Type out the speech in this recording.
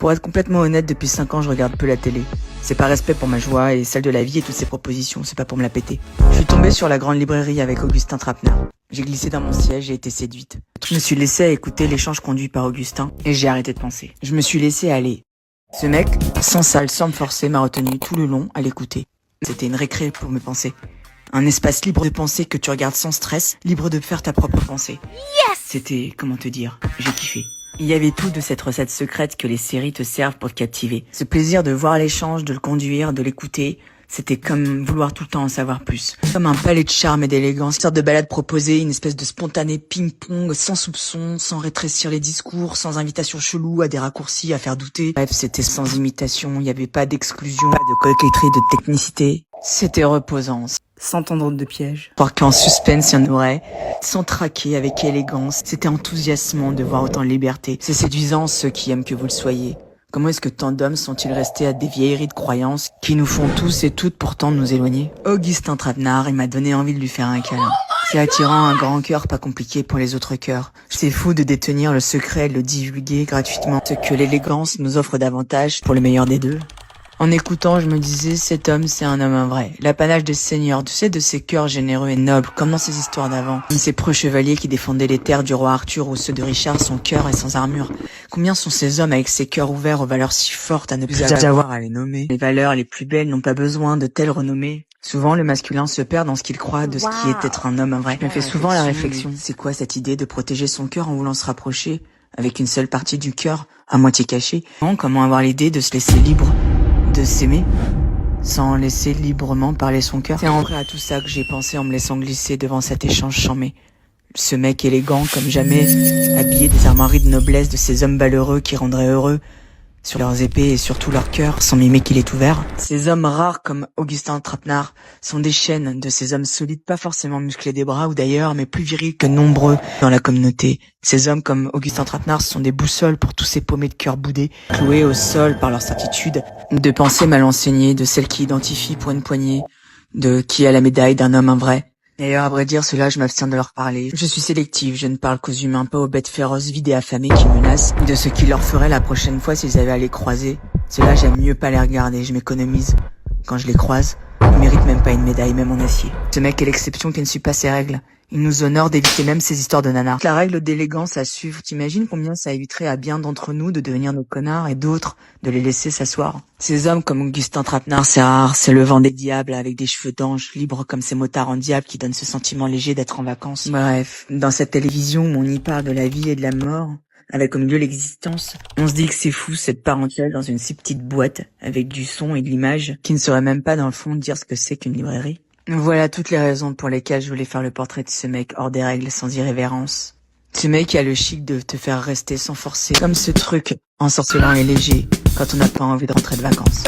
Pour être complètement honnête, depuis 5 ans, je regarde peu la télé. C'est par respect pour ma joie et celle de la vie et toutes ses propositions, c'est pas pour me la péter. Je suis tombée sur la grande librairie avec Augustin Trapenard. J'ai glissé dans mon siège et été séduite. Je me suis laissée écouter l'échange conduit par Augustin et j'ai arrêté de penser. Je me suis laissée aller. Ce mec, sans salle, sans me forcer, m'a retenu tout le long à l'écouter. C'était une récré pour mes pensées. Un espace libre de penser que tu regardes sans stress, libre de faire ta propre pensée. Yes! C'était, comment te dire, j'ai kiffé. Il y avait tout de cette recette secrète que les séries te servent pour te captiver. Ce plaisir de voir l'échange, de le conduire, de l'écouter, c'était comme vouloir tout le temps en savoir plus. Comme un palais de charme et d'élégance, une sorte de balade proposée, une espèce de spontané ping-pong, sans soupçon, sans rétrécir les discours, sans invitation chelou à des raccourcis à faire douter. Bref, c'était sans imitation, il n'y avait pas d'exclusion, pas de coquetterie, de technicité. C'était reposant, sans tendre de piège. Voir qu'en suspense, il y en aurait, sans traquer, avec élégance. C'était enthousiasmant de voir autant de liberté. C'est séduisant ceux qui aiment que vous le soyez. Comment est-ce que tant d'hommes sont-ils restés à des vieilleries de croyances qui nous font tous et toutes pourtant nous éloigner? Augustin Trapenard, il m'a donné envie de lui faire un câlin. C'est attirant, un grand cœur pas compliqué pour les autres cœurs. C'est fou de détenir le secret et de le divulguer gratuitement. Ce que l'élégance nous offre davantage pour le meilleur des deux. En écoutant, je me disais, cet homme, c'est un homme vrai. L'apanage des seigneurs, tu sais, de ces cœurs généreux et nobles, comme dans ces histoires d'avant. Ces preux chevaliers qui défendaient les terres du roi Arthur ou ceux de Richard sans cœur et sans armure. Combien sont ces hommes avec ces cœurs ouverts aux valeurs si fortes à ne plus avoir à les nommer? Les valeurs les plus belles n'ont pas besoin de telles renommées. Souvent, le masculin se perd dans ce qu'il croit de ce qui est être un homme vrai. Je me fais souvent la réflexion. C'est quoi cette idée de protéger son cœur en voulant se rapprocher avec une seule partie du cœur à moitié cachée? Comment avoir l'idée de se laisser libre? De s'aimer sans laisser librement parler son cœur. C'est en vrai à tout ça que j'ai pensé en me laissant glisser devant cet échange charmé. Ce mec élégant comme jamais, habillé des armoiries de noblesse de ces hommes valeureux qui rendraient heureux sur leurs épées et surtout leur cœur, sans mimer qu'il est ouvert. Ces hommes rares comme Augustin Trapenard sont des chaînes de ces hommes solides, pas forcément musclés des bras ou d'ailleurs, mais plus virils que nombreux dans la communauté. Ces hommes comme Augustin Trapenard sont des boussoles pour tous ces paumés de cœur boudés, cloués au sol par leur certitude, de pensées mal enseignées, de celles qui identifient pour une poignée, de qui a la médaille d'un homme vrai. D'ailleurs, à vrai dire, cela, je m'abstiens de leur parler. Je suis sélective, je ne parle qu'aux humains, pas aux bêtes féroces, vides et affamées qui menacent, de ce qui leur ferait la prochaine fois s'ils avaient à les croiser. Cela, j'aime mieux pas les regarder, je m'économise. Quand je les croise, ils méritent même pas une médaille, même en acier. Ce mec est l'exception qui ne suit pas ses règles. Il nous honore d'éviter même ces histoires de nanas. La règle d'élégance à suivre, t'imagines combien ça éviterait à bien d'entre nous de devenir nos connards et d'autres de les laisser s'asseoir. Ces hommes comme Augustin Trapenard, c'est rare, c'est le vent des diables avec des cheveux d'ange, libres comme ces motards en diable qui donnent ce sentiment léger d'être en vacances. Bref, dans cette télévision où on y parle de la vie et de la mort, avec au milieu l'existence, on se dit que c'est fou cette parentèle dans une si petite boîte avec du son et de l'image qui ne saurait même pas dans le fond dire ce que c'est qu'une librairie. Voilà toutes les raisons pour lesquelles je voulais faire le portrait de ce mec hors des règles, sans irrévérence. Ce mec qui a le chic de te faire rester sans forcer, comme ce truc ensorcelant et léger quand on n'a pas envie de rentrer de vacances.